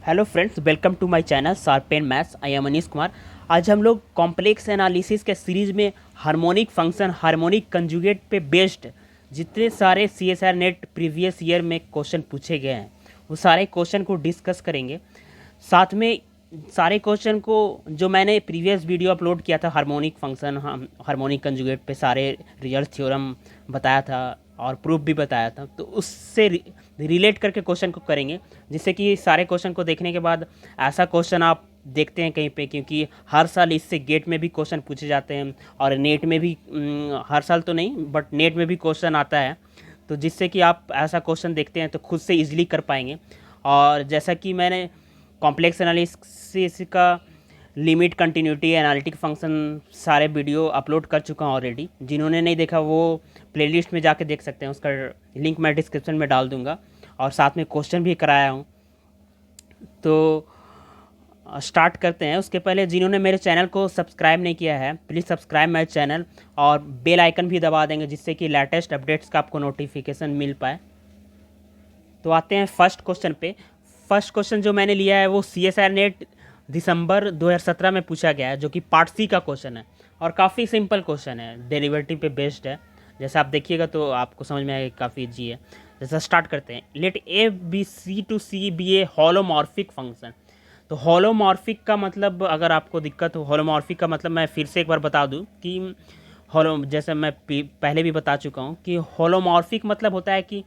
Hello friends, welcome to my channel sharpen maths. I am Anish Kumar. आज हम लोग complex analysis के सीरीज़ में हार्मोनिक फंक्शन, हार्मोनिक कंजुगेट पे बेस्ड जितने सारे C S R NET previous year में क्वेश्चन पूछे गए हैं वो सारे क्वेश्चन को डिस्कस करेंगे। साथ में सारे क्वेश्चन को जो मैंने प्रीवियस वीडियो अपलोड किया था हार्मोनिक फंक्शन, हार्मोनिक कंजुगेट पे सारे रियल थ्योरम बताया था और प्रूफ भी बताया था, तो उससे रिलेट करके क्वेश्चन को करेंगे, जिससे कि सारे क्वेश्चन को देखने के बाद ऐसा क्वेश्चन आप देखते हैं कहीं पे, क्योंकि हर साल इससे गेट में भी क्वेश्चन पूछे जाते हैं और नेट में भी हर साल तो नहीं बट नेट में भी क्वेश्चन आता है, तो जिससे कि आप ऐसा क्वेश्चन देखते हैं तो खुद से इजीली कर पाएंगे। और जैसा कि मैंने कॉम्प्लेक्स एनालिसिस का लिमिट, कंटिन्यूटी, एनालिटिक फंक्शन सारे वीडियो अपलोड कर चुका हूँ ऑलरेडी। जिन्होंने नहीं देखा वो प्लेलिस्ट में जाके देख सकते हैं, उसका लिंक मैं डिस्क्रिप्शन में डाल दूँगा। और साथ में क्वेश्चन भी कराया हूँ। तो स्टार्ट करते हैं। उसके पहले जिन्होंने मेरे चैनल को सब्सक्राइब नहीं किया है प्लीज़ सब्सक्राइब माय चैनल और बेल आइकन भी दबा देंगे, जिससे कि लेटेस्ट अपडेट्स का आपको नोटिफिकेशन मिल पाए। तो आते हैं फर्स्ट क्वेश्चन पे। फर्स्ट क्वेश्चन जो मैंने लिया है वो सी एस आर नेट दिसंबर 2017 में पूछा गया है, जो कि पार्ट सी का क्वेश्चन है और काफ़ी सिंपल क्वेश्चन है, डेरिवेटिव पे बेस्ड है। जैसा आप देखिएगा तो आपको समझ में आएगा, काफ़ी ईजी है। जैसा स्टार्ट करते हैं, let a be C to C be a holomorphic function. तो होलोमॉर्फिक का मतलब, अगर आपको दिक्कत हो, होलोमॉर्फिक का मतलब मैं फिर से एक बार बता दूं कि होलो, जैसे मैं पहले भी बता चुका हूं कि होलोमॉर्फिक मतलब होता है कि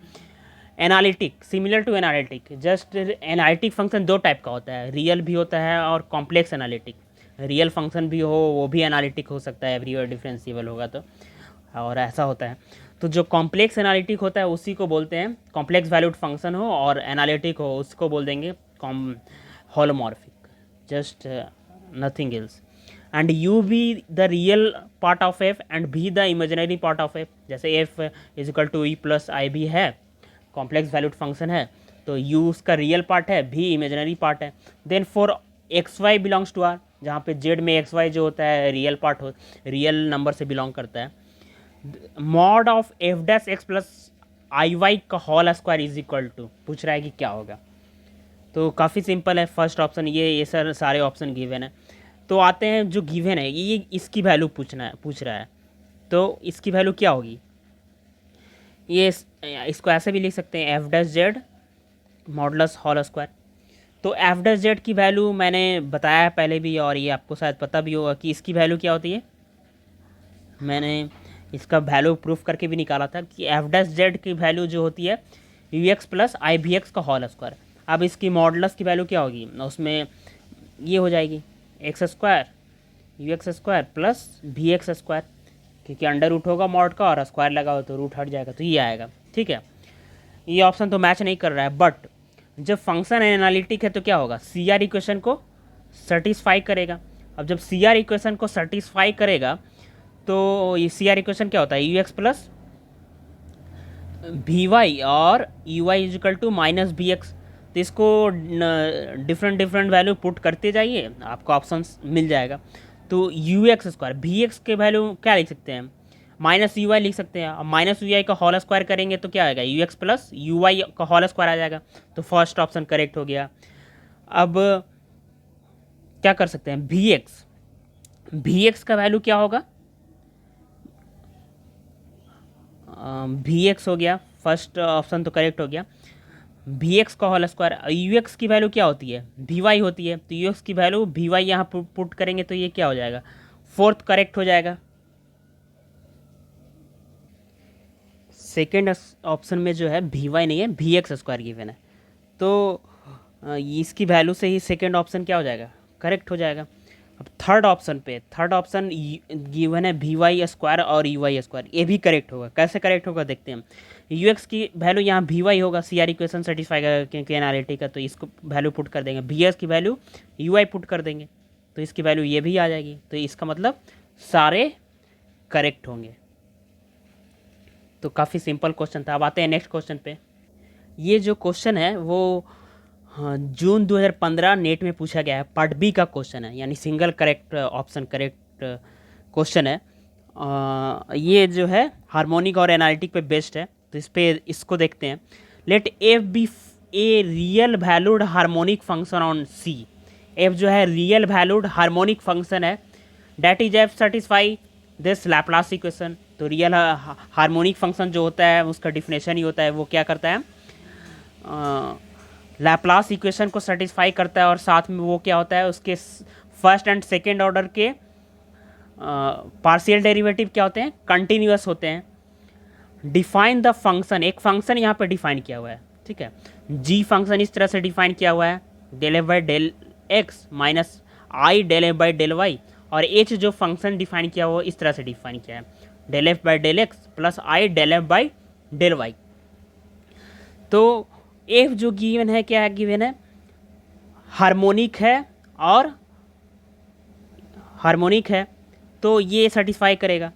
analytic, similar to analytic. Just analytic function दो टाइप का होता है, रियल भी होता है और कॉम्प्लेक्स एनालिटिक। रियल फंक्शन भी हो वो भी एनालिटिक हो सकता है, एवरीवेयर डिफरेंशिएबल होगा तो, और ऐसा होता है। तो जो कॉम्प्लेक्स एनालिटिक होता है उसी को बोलते हैं, कॉम्प्लेक्स वैल्यूड फंक्शन हो और एनालिटिक हो उसको बोल देंगे holomorphic, just nothing else. And u be the real part of f and v the imaginary part of f. जैसे f is equal to e plus I v है, complex valued function है, तो u उसका real part है, v imaginary part है। Then for x y belongs to R, जहाँ पे z में एक्स वाई जो होता है रियल पार्ट हो, रियल नंबर से बिलोंग करता है। Mod of f dash x plus i y का whole square is equal to, पूछ रहा है कि क्या होगा। तो काफ़ी सिंपल है फर्स्ट ऑप्शन, ये सर सारे ऑप्शन गिवन है। तो आते हैं जो गिवन है ये इसकी वैल्यू पूछ रहा है, तो इसकी वैल्यू क्या होगी। ये इसको ऐसे भी लिख सकते हैं, f dash z modulus whole square. तो एफ डैश जेड की वैल्यू मैंने बताया पहले भी, और ये आपको शायद पता भी होगा कि इसकी वैल्यू क्या होती है। मैंने इसका वैल्यू प्रूफ करके भी निकाला था कि एफ डैश जेड की वैल्यू जो होती है यू एक्स प्लस आई भी एक्स का होल स्क्वायर। अब इसकी मॉडलस की वैल्यू क्या होगी, उसमें ये हो जाएगी x square you x square plus भी एक्स स्क्वायर, क्योंकि अंडर रूट होगा मॉड का और स्क्वायर लगा हो तो रूट हट जाएगा, तो ये आएगा। ठीक है, ये ऑप्शन तो मैच नहीं कर रहा है, बट जब फंक्शन एनालिटिक है तो क्या होगा, सी आर इक्वेशन को सेटिस्फाई करेगा। अब जब सी आर इक्वेशन को सेटिस्फाई करेगा तो ये सी आर इक्वेशन क्या होता है, u x plus v y और u y equal to minus v x. तो इसको डिफरेंट डिफरेंट वैल्यू पुट करते जाइए, आपको ऑप्शन मिल जाएगा। तो यू एक्स स्क्वायर भी एक्स के वैल्यू क्या लिख सकते हैं, माइनस यू वाई लिख सकते हैं। अब माइनस यू आई का होल स्क्वायर करेंगे तो क्या आएगा, u x plus u y का होल स्क्वायर आ जाएगा। तो फर्स्ट ऑप्शन करेक्ट हो गया। अब क्या कर सकते हैं, भी एक्स का वैल्यू क्या होगा, भी एक्स हो गया, फर्स्ट ऑप्शन तो करेक्ट हो गया। भी एक्स का होल स्क्वायर, यू एक्स की वैल्यू क्या होती है, भी वाई होती है, तो यू एक्स की वैल्यू भी वाई यहाँ पुट करेंगे तो ये क्या हो जाएगा, फोर्थ करेक्ट हो जाएगा। सेकेंड ऑप्शन में जो है भी वाई नहीं है, भी एक्स स्क्वायर गिवन है, तो इसकी वैल्यू से ही सेकेंड ऑप्शन क्या हो जाएगा, करेक्ट हो जाएगा। अब थर्ड ऑप्शन पे, थर्ड ऑप्शन गिवन है भी वाई स्क्वायर और यू वाई स्क्वायर, ये भी करेक्ट होगा। कैसे करेक्ट होगा देखते हैं। यू एक्स की वैल्यू यहाँ भी वाई होगा, सी आर इक्वेशन सेटिस्फाई करेगा क्योंकि एनालिटिक का, तो इसको वैल्यू पुट कर देंगे। भी एक्स की वैल्यू यू वाई पुट कर देंगे तो इसकी वैल्यू ये भी आ जाएगी, तो इसका मतलब सारे करेक्ट होंगे। तो काफ़ी सिंपल क्वेश्चन था। अब आते हैं नेक्स्ट क्वेश्चन पे। ये जो क्वेश्चन है वो हाँ जून 2015 नेट में पूछा गया है, पार्ट बी का क्वेश्चन है, यानी single correct option correct question है। ये जो है हार्मोनिक और एनालिटिक पे बेस्ड है, तो इसको देखते हैं। Let f be a real valued harmonic function on C. F जो है रियल वैल्यूड हार्मोनिक फंक्शन है, that is f satisfy this Laplace equation. तो रियल हार्मोनिक फंक्शन जो होता है उसका डिफिनेशन ही होता है, वो क्या करता है, लैप्लास इक्वेशन को सेटिस्फाई करता है, और साथ में वो क्या होता है, उसके फर्स्ट एंड सेकेंड ऑर्डर के पार्शियल डेरिवेटिव क्या होते हैं, कंटिन्यूअस होते हैं। डिफाइन द फंक्शन, एक फंक्शन यहाँ पे डिफाइन किया हुआ है, ठीक है। जी फंक्शन इस तरह से डिफाइन किया हुआ है, del f by del x minus i del f by del y, और एच जो फंक्शन डिफाइन किया हुआ इस तरह से डिफाइन किया है, del f by del x plus i del f by del y. तो एफ जो गिवन है, क्या है गिवन है, हार्मोनिक है, और हार्मोनिक है तो ये सेटिस्फाई करेगा,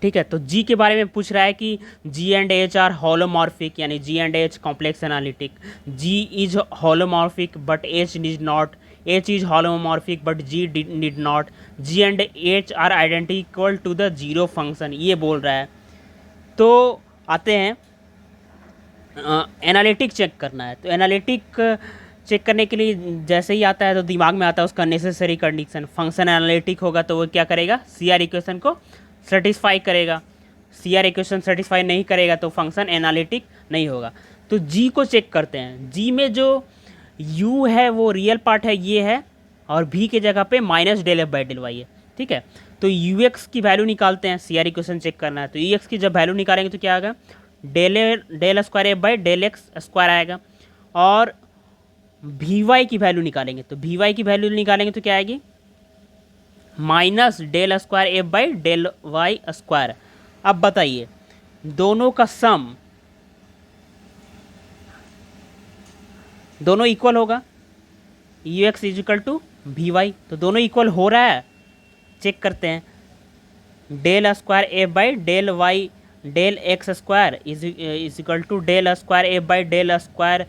ठीक है। तो जी के बारे में पूछ रहा है कि g and h are holomorphic, यानी g and h complex analytic, g is holomorphic but h is not, h is holomorphic but g did not, g and h are identical to the zero function, ये बोल रहा है। तो आते हैं analytic check करना है। तो एनालिटिक चेक करने के लिए जैसे ही आता है तो दिमाग में आता है उसका नेसेसरी कंडीशन, फंक्शन एनालिटिक होगा तो वो क्या करेगा, सी आर इक्वेशन को सेटिस्फाई करेगा। सी आर इक्वेशन सेटिस्फाई नहीं करेगा तो फंक्शन एनालिटिक नहीं होगा। तो जी को चेक करते हैं, जी में जो यू है वो रियल पार्ट है, ये है, और भी के जगह पे minus del f by del y है, ठीक है। तो यू एक्स की वैल्यू निकालते हैं, सी आर इक्वेशन चेक करना है। तो यू एक्स की जब वैल्यू निकालेंगे तो क्या आएगा, del square f by del x square आएगा, और वी वाई की वैल्यू निकालेंगे। तो वी वाई की वैल्यू निकालेंगे तो क्या आएगी, minus del square f by del y square. अब बताइए दोनों का सम, दोनों इक्वल होगा, u x is equal to v y, तो दोनों इक्वल हो रहा है, चेक करते हैं। Del square f by del y del x square is equal to del square f by del square.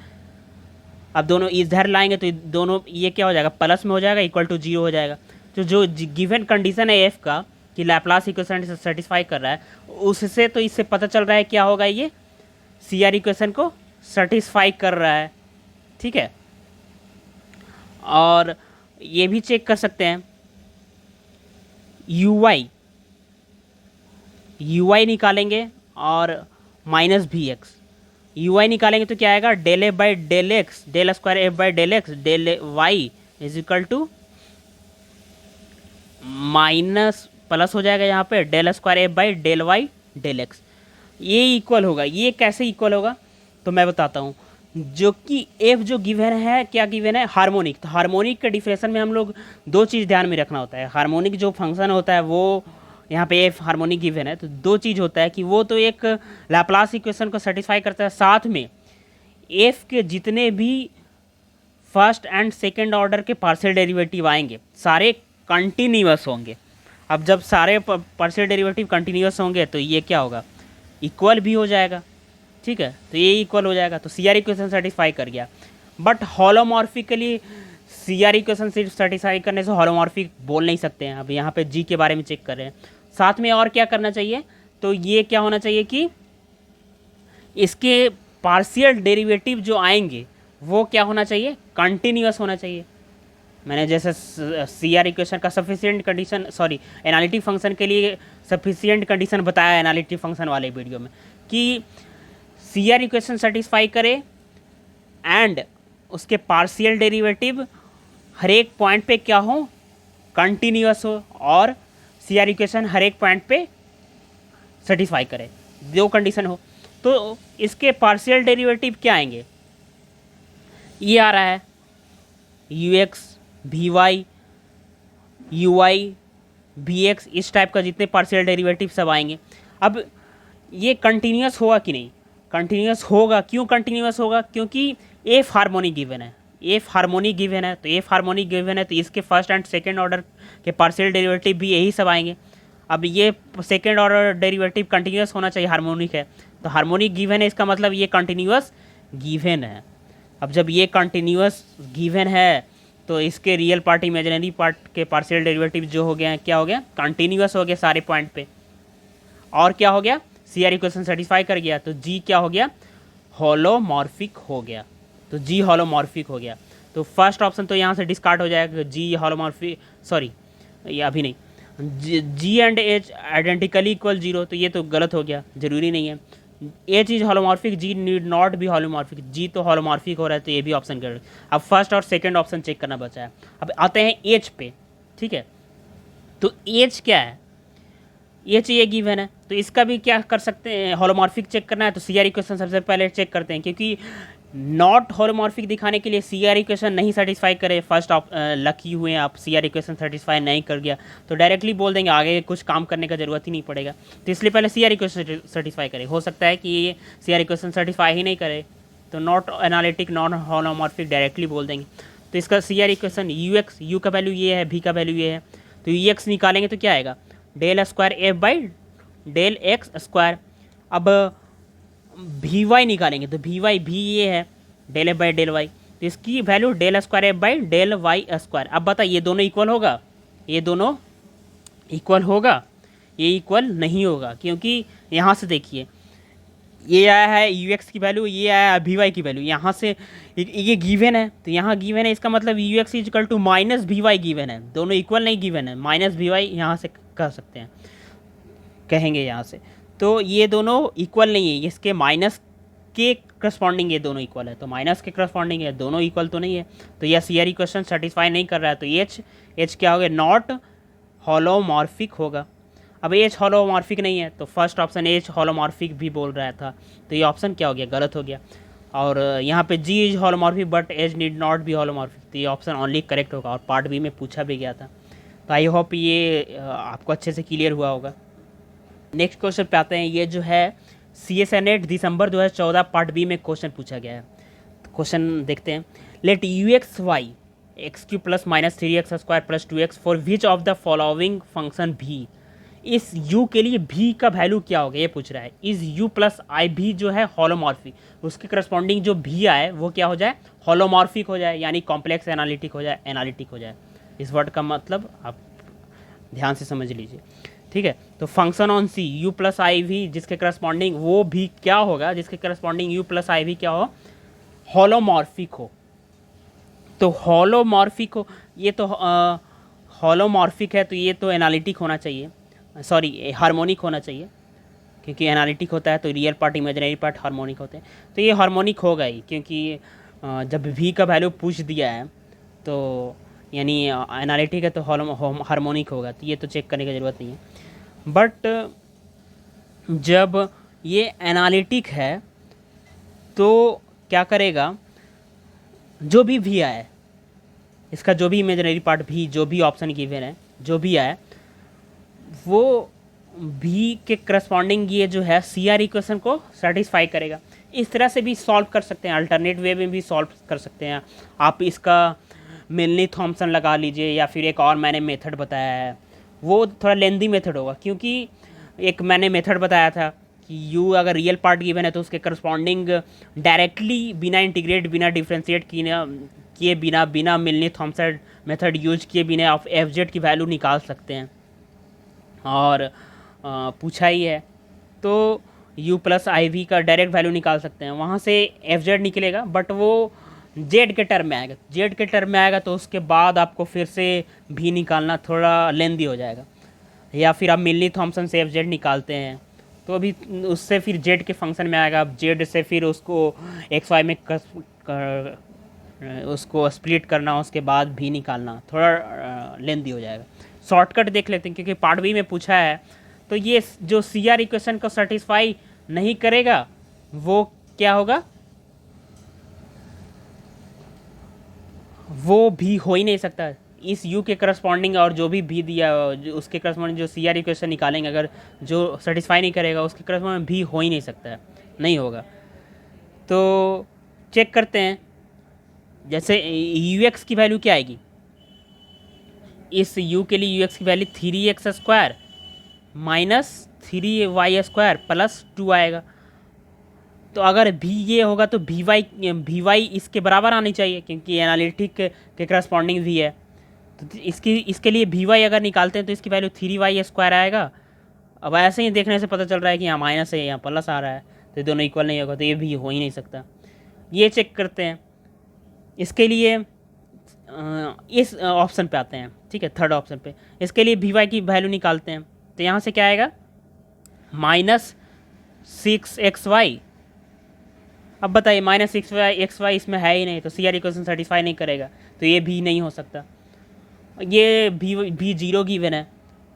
अब दोनों इधर लाएंगे तो दोनों ये क्या हो जाएगा, प्लस में हो जाएगा, इक्वल टू जीरो हो जाएगा। तो जो गिवन कंडीशन है एफ का कि लैप्लास इक्वेशन से सेटिस्फाई कर रहा है, उससे तो इससे पता चल रहा है क्या होगा, ये सी आर इक्वेशन को सेटिस्फाई कर रहा है, ठीक है। और ये भी चेक कर सकते हैं यू वाई निकालेंगे और minus v x, u y निकालेंगे तो क्या आएगा, del f by del x del square f by del x del y is equal to minus plus हो जाएगा यहाँ पे del square f by del y del x, ये equal होगा। ये कैसे इक्वल होगा तो मैं बताता हूँ। जो कि एफ जो गिवन है, क्या गिवन है, हार्मोनिक। तो हार्मोनिक के डिफिनेशन में हम लोग दो चीज़ ध्यान में रखना होता है। हार्मोनिक जो फंक्शन होता है वो यहाँ पे एफ हार्मोनिक गिवन है, तो दो चीज़ होता है कि वो तो एक लैप्लास इक्वेशन को सेटिस्फाई करता है, साथ में एफ के जितने भी फर्स्ट एंड सेकेंड ऑर्डर के पार्शियल डेरिवेटिव आएंगे सारे कंटिन्यूअस होंगे। अब जब सारे पार्शियल डेरिवेटिव कंटिन्यूअस होंगे तो ये क्या होगा, इक्वल भी हो जाएगा, ठीक है। तो ये इक्वल हो जाएगा, तो सी आर इक्वेशन सेटिस्फाई कर गया। बट होलोमॉर्फिकली सी आर इक्वेशन सिर्फ सेटिस्फाई करने से होलोमॉर्फिक बोल नहीं सकते हैं। अब यहाँ पे जी के बारे में चेक कर रहे हैं, साथ में और क्या करना चाहिए, तो ये क्या होना चाहिए कि इसके पार्शियल डेरिवेटिव जो आएंगे वो क्या होना चाहिए, कंटिन्यूअस होना चाहिए। मैंने जैसे सी आर इक्वेशन का sufficient condition, sorry analytic function के लिए सफिशिएंट कंडीशन बताया एनालिटिक फंक्शन वाले वीडियो में, कि सी आर इक्वेशन सेटिस्फाई करे एंड उसके पार्शियल डेरिवेटिव हर एक पॉइंट पे क्या हो, कंटिन्यूअस हो, और सी आर इक्वेशन हर एक पॉइंट पे सेटिस्फाई करे, दो कंडीशन हो। तो इसके पार्शियल डेरिवेटिव क्या आएंगे, ये आ रहा है u x v y u y v x, इस टाइप का जितने पार्शियल डेरिवेटिव सब आएंगे। अब ये कंटिन्यूअस होगा कि नहीं, कंटिन्यूअस होगा। क्यों कंटिन्यूअस होगा, क्योंकि एफ हार्मोनिक गिवन है, एफ हार्मोनिक गिवन है। तो एफ हार्मोनिक गिवन है तो इसके फर्स्ट एंड सेकेंड ऑर्डर के पार्शियल डेरिवेटिव भी यही सब आएंगे। अब ये सेकेंड ऑर्डर डेरिवेटिव कंटिन्यूअस होना चाहिए, हार्मोनिक है, तो हार्मोनिक गिवन है, इसका मतलब ये कंटिन्यूअस गिवन है। अब जब ये कंटिन्यूअस गिवन है तो इसके रियल पार्ट इमेजिनरी पार्ट के पार्शियल डेरिवेटिव जो हो गया, क्या हो गया, कंटिन्यूअस हो गया सारे पॉइंट पे। और क्या हो गया, सी आर इक्वेशन सेटिस्फाई कर गया, तो जी क्या हो गया, होलोमॉर्फिक हो गया, तो जी होलोमॉर्फिक हो गया। तो फर्स्ट ऑप्शन तो यहाँ से डिस्कार्ड हो जाएगा, जी होलोमॉर्फिक, सॉरी ये अभी नहीं, g and h identically equal zero, तो ये तो गलत हो गया, ज़रूरी नहीं है। H is holomorphic, g need not be holomorphic, g तो होलोमॉर्फिक हो रहा है, तो ये भी ऑप्शन कर। अब फर्स्ट और सेकंड ऑप्शन चेक करना बचा है। अब आते हैं एच पे, ठीक है। तो एच क्या है, एच ये गिवन है, तो इसका भी क्या कर सकते हैं, होलोमॉर्फिक चेक करना है तो सी आर इक्वेशन सबसे पहले चेक करते हैं, क्योंकि नॉट होलोमॉर्फिक दिखाने के लिए सी आर इक्वेशन नहीं सेटिस्फाई करे, फर्स्ट आप लकी हुए आप, सी आर इक्वेशन सेटिस्फाई नहीं कर गया तो डायरेक्टली बोल देंगे, आगे कुछ काम करने का जरूरत ही नहीं पड़ेगा। तो इसलिए पहले सी आर इक्वेशन सेटिस्फाई करे, हो सकता है कि ये सी आर इक्वेशन सेटिस्फाई ही नहीं करे तो not analytic non holomorphic directly बोल देंगे। तो इसका C R equation u x, u का वैल्यू ये है, भी का वैल्यू ये है, तो यू एक्स निकालेंगे तो क्या आएगा, del square f by del x square. अब भी वाई निकालेंगे तो भी वाई भी ये है, del f by del y, तो इसकी value del square f by del y square. अब बताइए ये दोनों इक्वल होगा, ये दोनों इक्वल होगा, ये इक्वल नहीं होगा, क्योंकि यहाँ से देखिए ये आया है यू एक्स की वैल्यू, ये आया है भी वाई की वैल्यू, यहाँ से ये गिवन है तो यहाँ गिवन है, इसका मतलब u x equal to minus v y given है, दोनों इक्वल नहीं गिवन है, माइनस भी वाई यहाँ से कह सकते हैं, कहेंगे यहाँ से। तो ये दोनों इक्वल नहीं है, इसके माइनस के करस्पॉन्डिंग ये दोनों इक्वल है, तो माइनस के करस्पॉन्डिंग है, दोनों इक्वल तो नहीं है, तो यह सी आर इक्वेशन सेटिस्फाई नहीं कर रहा है, तो एच क्या हो गया, नॉट होलोमॉर्फिक होगा। अब एच होलोमॉर्फिक नहीं है तो फर्स्ट ऑप्शन एच होलोमॉर्फिक भी बोल रहा था, तो ये ऑप्शन क्या हो गया, गलत हो गया। और यहाँ पे g is holomorphic but h need not be holomorphic, तो ये ऑप्शन ओनली करेक्ट होगा, और पार्ट बी में पूछा भी गया था। तो आई होप ये आपको अच्छे से क्लियर हुआ होगा। नेक्स्ट क्वेश्चन पे आते हैं, ये जो है सी एस एन एट दिसंबर 2014 पार्ट बी में क्वेश्चन पूछा गया है। तो क्वेश्चन देखते हैं, let u x y x q plus minus three x square plus two x for which of the following function v, इस u के लिए भी का वैल्यू क्या होगा ये पूछ रहा है। इस u प्लस आई भी जो है होलोमॉर्फिक, उसके करस्पॉन्डिंग जो भी आए वो क्या हो जाए, होलोमॉर्फिक हो जाए, यानी कॉम्प्लेक्स एनालिटिक हो जाए, एनालिटिक हो जाए। इस वर्ड का मतलब आप ध्यान से समझ लीजिए, ठीक है। तो function on C u plus I v जिसके करस्पॉन्डिंग वो भी क्या होगा, जिसके करस्पॉन्डिंग u प्लस आई भी क्या हो, होलोमॉर्फिक हो। तो होलोमॉर्फिक हो, ये तो होलोमॉर्फिक है तो ये तो एनालिटिक होना चाहिए, सॉरी हार्मोनिक होना चाहिए, क्योंकि एनालिटिक होता है तो real part imaginary part harmonic होते हैं, तो ये हार्मोनिक होगा ही, क्योंकि जब भी का वैल्यू पूछ दिया है तो यानी एनालिटिक है तो हार्मोनिक होगा, तो ये तो चेक करने की ज़रूरत नहीं है। बट जब ये एनालिटिक है तो क्या करेगा, जो भी आए, इसका जो भी इमेजिनरी पार्ट भी, जो भी ऑप्शन गिवन है, जो भी आए वो भी के करस्पॉन्डिंग ये जो है सी आर इक्वेशन को सेटिस्फाई करेगा। इस तरह से भी सॉल्व कर सकते हैं, अल्टरनेट वे में भी सॉल्व कर सकते हैं आप। इसका मिलनी थॉमसन लगा लीजिए, या फिर एक और मैंने मेथड बताया है, वो थोड़ा लेंदी मेथड होगा, क्योंकि एक मैंने मेथड बताया था कि यू अगर रियल पार्ट गिवन है तो उसके करस्पॉन्डिंग डायरेक्टली बिना इंटीग्रेट, बिना डिफ्रेंशिएट किए बिना मिलनी थॉमसन मेथड यूज किए बिना आप एफ जेड की वैल्यू निकाल सकते हैं, और पूछा ही है तो u प्लस आई वी का डायरेक्ट वैल्यू निकाल सकते हैं, वहाँ से एफ जेड निकलेगा, बट वो जेड के टर्म में आएगा, जेड के टर्म में आएगा तो उसके बाद आपको फिर से भी निकालना थोड़ा लेंदी हो जाएगा। या फिर आप मिलनी थॉमसन से एफ जेड निकालते हैं तो अभी उससे फिर जेड के फंक्शन में आएगा, अब जेड से फिर उसको एक्स वाई में उसको स्प्लिट करना, उसके बाद भी निकालना थोड़ा लेंदी हो जाएगा। शॉर्टकट देख लेते हैं, क्योंकि पार्ट बी में पूछा है, तो ये जो सी आर इक्वेशन को सेटिस्फाई नहीं करेगा वो क्या होगा, वो भी हो ही नहीं सकता। इस u के करस्पॉन्डिंग और जो भी दिया उसके करस्पॉन्डिंग जो सी आर इक्वेशन निकालेंगे, अगर जो सेटिस्फाई नहीं करेगा उसके करस्पॉन्डिंग भी हो ही नहीं सकता है, नहीं होगा। तो चेक करते हैं, जैसे यू एक्स की वैल्यू क्या आएगी, इस u के लिए यू एक्स की value three x square minus three y square plus two आएगा। तो अगर भी ये होगा तो भी वाई इसके बराबर आनी चाहिए, क्योंकि एनालिटिक के करस्पॉन्डिंग भी है। तो इसके लिए भी वाई अगर निकालते हैं तो इसकी वैल्यू थ्री वाई स्क्वायर आएगा। अब ऐसे ही देखने से पता चल रहा है कि यहाँ माइनस है, यहाँ प्लस आ रहा है, तो ये दोनों इक्वल नहीं होगा, तो ये भी हो ही नहीं सकता। ये चेक करते हैं, इसके लिए इस ऑप्शन पे आते हैं, ठीक है, थर्ड ऑप्शन पे। इसके लिए वी वाई की वैल्यू निकालते हैं, तो यहाँ से क्या आएगा, -6xy। अब बताइए -6xy इसमें है ही नहीं, तो सी आर इक्वेशन सेटिस्फाई नहीं करेगा, तो ये भी नहीं हो सकता। ये भी जीरो गिवन है,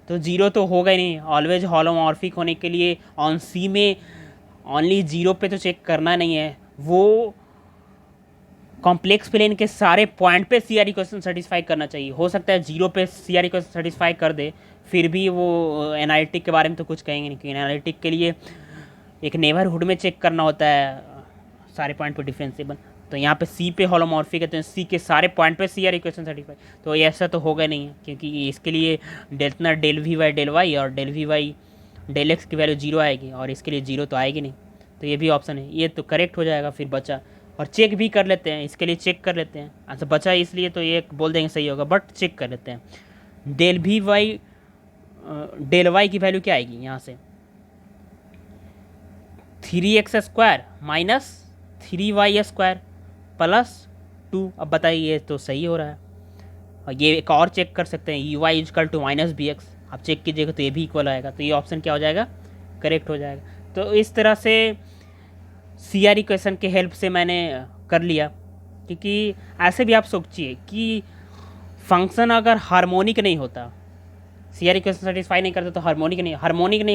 तो जीरो तो होगा ही नहीं। ऑलवेज होलोमॉर्फिक होने के लिए ऑन सी में ओनली जीरो पे तो चेक करना नहीं है, वो कॉम्प्लेक्स प्लेन के सारे पॉइंट पे सी आर इक्वेशन सेटिस्फाई करना चाहिए। हो सकता है जीरो पे सी आर इक्वेशन सेटिस्फाई कर दे, फिर भी वो एनालिटिक के बारे में तो कुछ कहेंगे नहीं, क्योंकि एनालिटिक के लिए एक नेबरहुड में चेक करना होता है सारे पॉइंट पे डिफरेंशिएबल। तो यहाँ पे सी पे होलोमॉर्फिक है, तो सी के सारे पॉइंट पे सी आर इक्वेशन सेटिस्फाई, तो ऐसा तो होगा नहीं है, क्योंकि इसके लिए delta del v y del y और del v y del x की वैल्यू जीरो आएगी, और इसके लिए जीरो तो आएगी नहीं, तो ये भी ऑप्शन है, ये तो करेक्ट हो जाएगा। फिर बचा, और चेक भी कर लेते हैं, इसके लिए चेक कर लेते हैं। अच्छा बचा इसलिए तो ये बोल देंगे सही होगा, बट चेक कर लेते हैं। Del v y del y की वैल्यू क्या आएगी यहाँ से, 3x² माइनस 3y² प्लस 2। अब बताइए ये तो सही हो रहा है, और ये एक और चेक कर सकते हैं, u y equal to -bx। आप चेक कीजिएगा तो ये भी इक्वल आएगा, तो ये ऑप्शन क्या हो जाएगा, करेक्ट हो जाएगा। तो इस तरह से सी आर इक्वेशन के हेल्प से मैंने कर लिया, क्योंकि ऐसे भी आप सोचिए कि फंक्शन अगर हार्मोनिक नहीं होता, सी आर इक्वेशन सेटिस्फाई नहीं करता, तो हार्मोनिक नहीं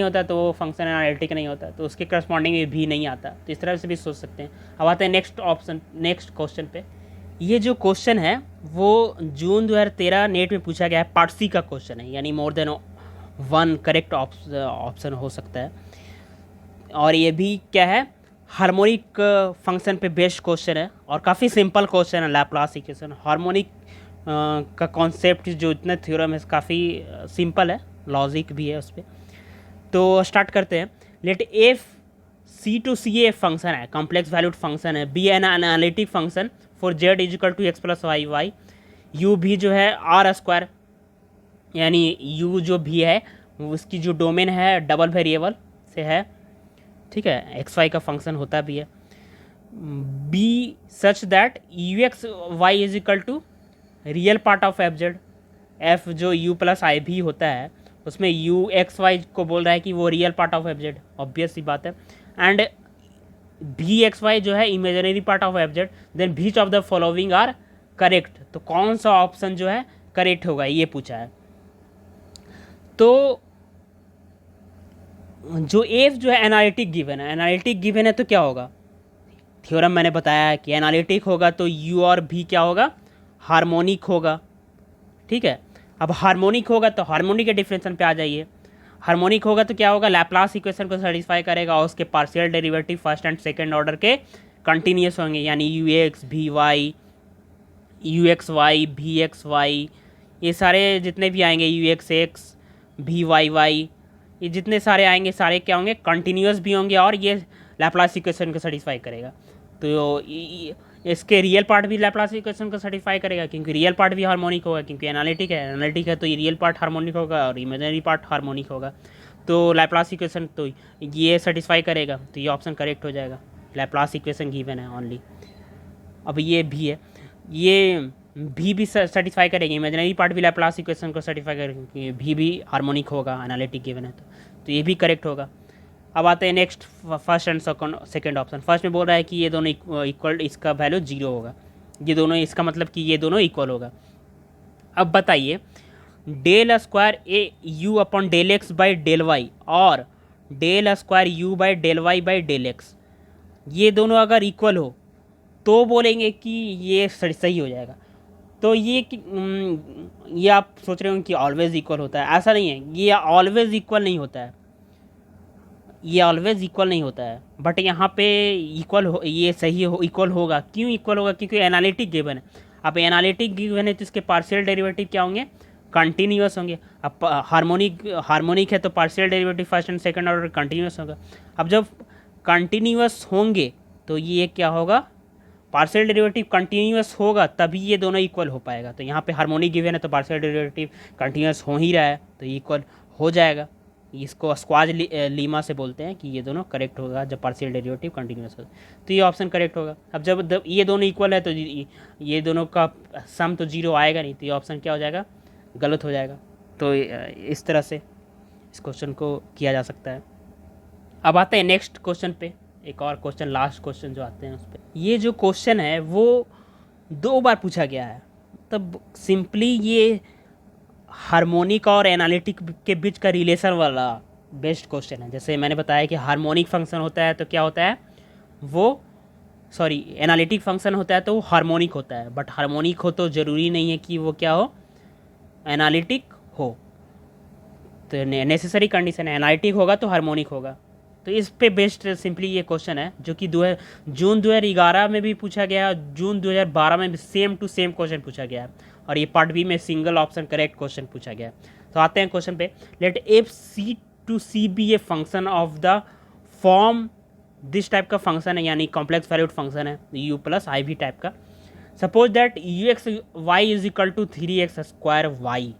होता, तो वो फंक्शन एनालिटिक नहीं होता, तो उसके करस्पॉन्डिंग में भी नहीं आता। तो इस तरह से भी सोच सकते हैं। अब आते हैं नेक्स्ट क्वेश्चन पे। ये जो क्वेश्चन है वो जून 2013 नेट में पूछा गया है, पार्ट सी का क्वेश्चन है, यानी more than one correct option हो सकता है। और ये भी क्या है, हार्मोनिक फंक्शन पे बेस्ड क्वेश्चन है, और काफ़ी सिंपल क्वेश्चन है, लैप्लास इक्वेशन। हार्मोनिक का कॉन्सेप्ट जो इतना थ्योरम है काफ़ी सिंपल है, लॉजिक भी है उस पर। तो स्टार्ट करते हैं। लेट एफ C फंक्शन है, कॉम्प्लेक्स वैल्यूड फंक्शन है, be an analytic function for z equal to x + y u v जो है R², यानी यू जो भी है उसकी जो डोमेन है डबल वेरिएबल से है, ठीक है, XY का फंक्शन होता भी है। Be such that UXY equal to real part of FZ, F जो U + I भी होता है उसमें UXY को बोल रहा है कि वो real part of FZ, obvious सी बात है। एंड VXY जो है imaginary part of FZ, then which of the following are correct. तो कौन सा ऑप्शन जो है करेक्ट होगा, ये पूछा है। तो जो एफ जो है एनालिटिक गिवन है, तो क्या होगा, थ्योरम मैंने बताया है कि एनालिटिक होगा तो यू और भी क्या होगा, हार्मोनिक होगा, ठीक है। अब हार्मोनिक होगा तो हार्मोनिक के डिफरेंशन पे आ जाइए। हार्मोनिक होगा तो क्या होगा, लैप्लास इक्वेशन को सेटिस्फाई करेगा, और उसके partial derivative first and second order के कंटिन्यूस होंगे, यानी UX VY UXY VXY, ये सारे जितने भी आएंगे UXX VYY, ये जितने सारे आएंगे सारे क्या होंगे, कंटिन्यूस भी होंगे, और ये लैप्लास इक्वेशन को सेटिस्फाई करेगा। तो इसके रियल पार्ट भी लैप्लास इक्वेशन को सेटिस्फाई करेगा, क्योंकि रियल पार्ट भी हार्मोनिक होगा, क्योंकि एनालिटिक है तो ये रियल पार्ट हार्मोनिक होगा और इमेजिनरी पार्ट हार्मोनिक होगा। तो लैप्लास इक्वेशन तो ये सेटिस्फाई करेगा, तो ये ऑप्शन करेक्ट हो जाएगा। लैप्लास इक्वेशन गिवन है ओनली। अब ये भी है, ये भी सेटिस्फाई करेगी, इमेजिनरी पार्ट भी लैप्लास इक्वेशन को सेटिस्फाई करेगा, क्योंकि भी हार्मोनिक होगा, एनालिटिक गिवन है, तो ये भी करेक्ट होगा। अब आते हैं next, first and second option. First में बोल रहा है कि ये दोनों इक्वल, इसका वैल्यू 0 होगा, ये दोनों, इसका मतलब कि ये दोनों इक्वल होगा। अब बताइए, del² u/del x/del y और del²u/del y/del x, ये दोनों अगर इक्वल हो तो बोलेंगे कि ये सही हो जाएगा। तो ये आप सोच रहे हो कि ऑलवेज इक्वल होता है, ऐसा नहीं है, ये ऑलवेज इक्वल नहीं होता है, बट यहाँ पे इक्वल हो, ये सही हो, इक्वल होगा। क्यों इक्वल होगा, क्योंकि एनालिटिक गिवन है। अब एनालिटिक गिवन है तो इसके पार्शियल डेरिवेटिव क्या होंगे, कंटिन्यूस होंगे। अब हार्मोनिक है तो partial derivative first and second order continuous होगा। अब जब कंटिन्यूस होंगे तो ये क्या होगा, पार्शियल डेरिवेटिव कंटिन्यूस होगा तभी ये दोनों इक्वल हो पाएगा। तो यहाँ पे हार्मोनिक गिवन है तो पार्शियल डेरिवेटिव कंटिन्यूस हो ही रहा है, तो इक्वल हो जाएगा। इसको स्क्वाज लीमा से बोलते हैं कि ये दोनों करेक्ट होगा जब पार्शियल डेरिवेटिव कंटिन्यूस हो, तो ये ऑप्शन करेक्ट होगा। अब जब ये दोनों इक्वल है तो ये दोनों का सम तो जीरो आएगा नहीं, तो ये ऑप्शन क्या हो जाएगा, गलत हो जाएगा। तो इस तरह से इस क्वेश्चन को किया जा सकता है। अब आते हैं नेक्स्ट क्वेश्चन पे, एक और क्वेश्चन, लास्ट क्वेश्चन जो आते हैं उस पर। ये जो क्वेश्चन है वो 2 बार पूछा गया है, तब सिंपली ये हार्मोनिक और एनालिटिक के बीच का रिलेशन वाला बेस्ट क्वेश्चन है। जैसे मैंने बताया कि हार्मोनिक फंक्शन होता है तो क्या होता है वो, सॉरी एनालिटिक फंक्शन होता है तो वो हार्मोनिक होता है, बट हार्मोनिक हो तो ज़रूरी नहीं है कि वो क्या हो, एनालिटिक हो। तो नेसेसरी कंडीशन है, एनालिटिक होगा तो हार्मोनिक होगा। तो इस पे बेस्ड सिंपली ये क्वेश्चन है जो कि जून 2011 में भी पूछा गया, जून 2012 में भी सेम टू सेम क्वेश्चन पूछा गया है, और ये पार्ट बी में सिंगल ऑप्शन करेक्ट क्वेश्चन पूछा गया है। तो आते हैं क्वेश्चन पे। Let F C to C be a function of the form, this type का फंक्शन है, यानी कॉम्प्लेक्स वैल्यूड फंक्शन है यू प्लस आई भी टाइप का। Suppose that U x Y is equal to 3x² Y,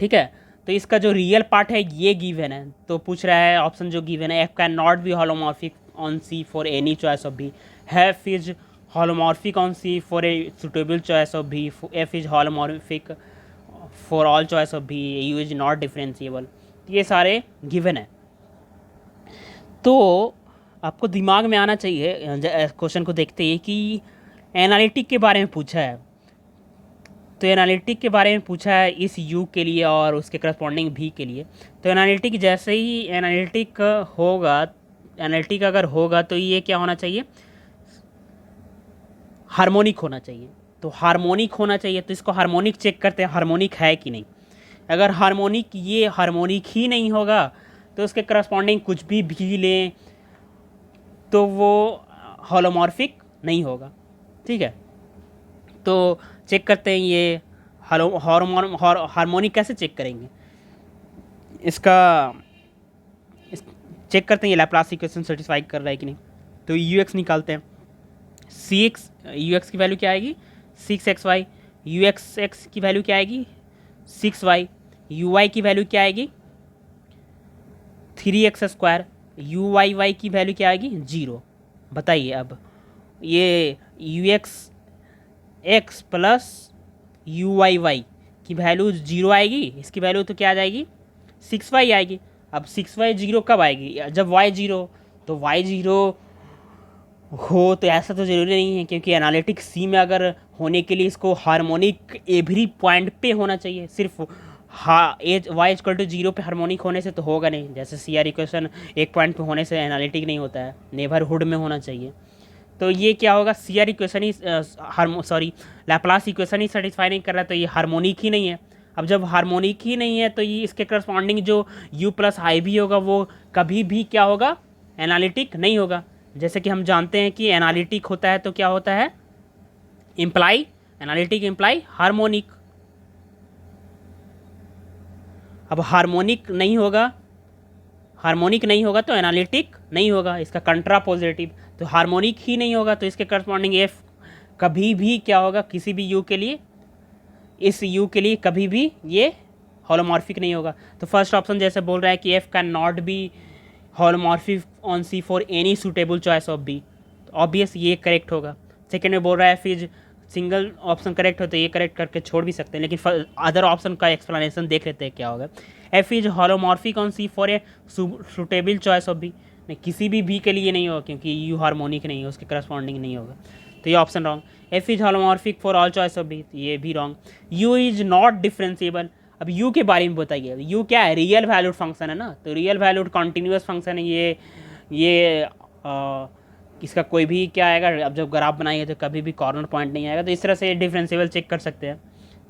ठीक है। तो इसका जो रियल पार्ट है ये गिवन है, तो पूछ रहा है ऑप्शन जो गिवन है, f can not be holomorphic on C for any choice of b, f is holomorphic on C for a suitable choice of b, f is holomorphic for all choice of b, u is not differentiable. ये सारे given है। तो आपको दिमाग में आना चाहिए question को देखते ही कि एनालिटिक के बारे में पूछा है, तो एनालिटिक के बारे में पूछा है इस यू के लिए और उसके करस्पॉन्डिंग भी के लिए। तो एनालिटिक जैसे ही एनालिटिक होगा, एनालिटिक अगर होगा तो ये क्या होना चाहिए, हार्मोनिक होना चाहिए। तो हार्मोनिक होना चाहिए, तो इसको हार्मोनिक चेक करते हैं हार्मोनिक है कि नहीं। अगर हार्मोनिक, ये हार्मोनिक ही नहीं होगा तो उसके करस्पॉन्डिंग कुछ भी लें तो वो होलोमॉर्फिक नहीं होगा, ठीक है। तो चेक करते हैं ये हार्मोनिक कैसे चेक करेंगे इसका, चेक करते हैं ये लैप्लास इक्वेशन सेटिस्फाई कर रहा है कि नहीं। तो यू एक्स निकालते हैं, सी एक्स, यू एक्स की वैल्यू क्या आएगी 6xy, यू एक्स की वैल्यू क्या आएगी 6y, यू वाई की वैल्यू क्या आएगी 3x², यू वाई की वैल्यू क्या आएगी 0। बताइए अब ये u x plus u y की वैल्यू 0 आएगी, इसकी वैल्यू तो क्या आ जाएगी 6y आएगी। अब 6y 0 कब आएगी, जब y 0, तो y 0 हो तो ऐसा तो ज़रूरी नहीं है, क्योंकि एनालिटिक सी में अगर होने के लिए इसको हार्मोनिक एवरी पॉइंट पे होना चाहिए, सिर्फ एज y इक्वल टू 0 पे हार्मोनिक होने से तो होगा नहीं। जैसे सी आर इक्वेशन एक पॉइंट पे होने से एनालिटिक नहीं होता है, नेबरहुड में होना चाहिए। तो ये क्या होगा, सी आर इक्वेशन ही लैप्लास इक्वेशन ही सेटिस्फाई नहीं कर रहा है, तो ये हार्मोनिक ही नहीं है। अब जब हार्मोनिक ही नहीं है तो ये इसके करस्पॉन्डिंग जो u प्लस आई भी होगा वो कभी भी क्या होगा, एनालिटिक नहीं होगा। जैसे कि हम जानते हैं कि एनालिटिक होता है तो क्या होता है, इम्प्लाई, एनालिटिक इम्प्लाई हार्मोनिक। अब हार्मोनिक नहीं होगा, हार्मोनिक नहीं होगा तो एनालिटिक नहीं होगा, इसका कंट्रा पॉजिटिव। तो हार्मोनिक ही नहीं होगा तो इसके करस्पॉन्डिंग एफ कभी भी क्या होगा, किसी भी यू के लिए, इस यू के लिए कभी भी ये होलोमॉर्फिक नहीं होगा। तो फर्स्ट ऑप्शन जैसे बोल रहा है कि f can not be holomorphic on C for any suitable choice of b, obvious ये करेक्ट होगा। सेकेंड में बोल रहा है फिर सिंगल ऑप्शन करेक्ट हो तो ये करेक्ट करके छोड़ भी सकते हैं, लेकिन अदर ऑप्शन का एक्सप्लेनेशन देख लेते हैं क्या होगा। F is holomorphic on C for a suitable choice of b, नहीं किसी भी के लिए नहीं होगा क्योंकि यू हार्मोनिक नहीं है, उसके करस्पॉन्डिंग नहीं होगा, तो ये option wrong. F is holomorphic for all choice of b, ये भी wrong. U is not differentiable, अब यू के बारे में बताइए, यू क्या है, रियल वैल्यूड फंक्शन है ना, तो रियल वैल्यूड कॉन्टीन्यूस फंक्शन है ये इसका कोई भी क्या आएगा, अब जब ग्राफ बनाइए तो कभी भी कॉर्नर पॉइंट नहीं आएगा, तो इस तरह से डिफरेंशिएबल चेक कर सकते हैं।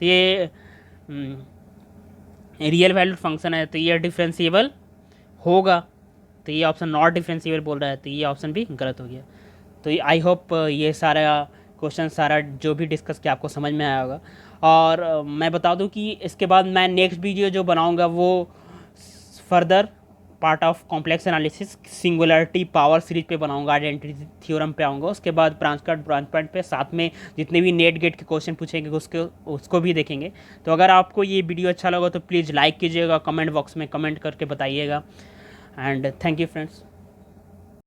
तो ये रियल वैल्यूड फंक्शन है तो ये डिफरेंशिएबल होगा, तो ये ऑप्शन नॉट डिफरेंशिएबल बोल रहा है, तो ये ऑप्शन भी गलत हो गया। तो आई होप ये सारा क्वेश्चन, सारा जो भी डिस्कस किया आपको समझ में आया होगा। और मैं बता दूं कि इसके बाद मैं नेक्स्ट वीडियो जो बनाऊंगा वो further part of complex analysis singularity power series पे बनाऊंगा, आइडेंटिटी थ्योरम पे आऊँगा, उसके बाद ब्रांच कट ब्रांच पॉइंट पे, साथ में जितने भी नेट गेट के क्वेश्चन पूछेंगे उसको भी देखेंगे। तो अगर आपको ये वीडियो अच्छा लगा तो प्लीज़ लाइक कीजिएगा, कमेंट बॉक्स में कमेंट करके बताइएगा। And thank you friends.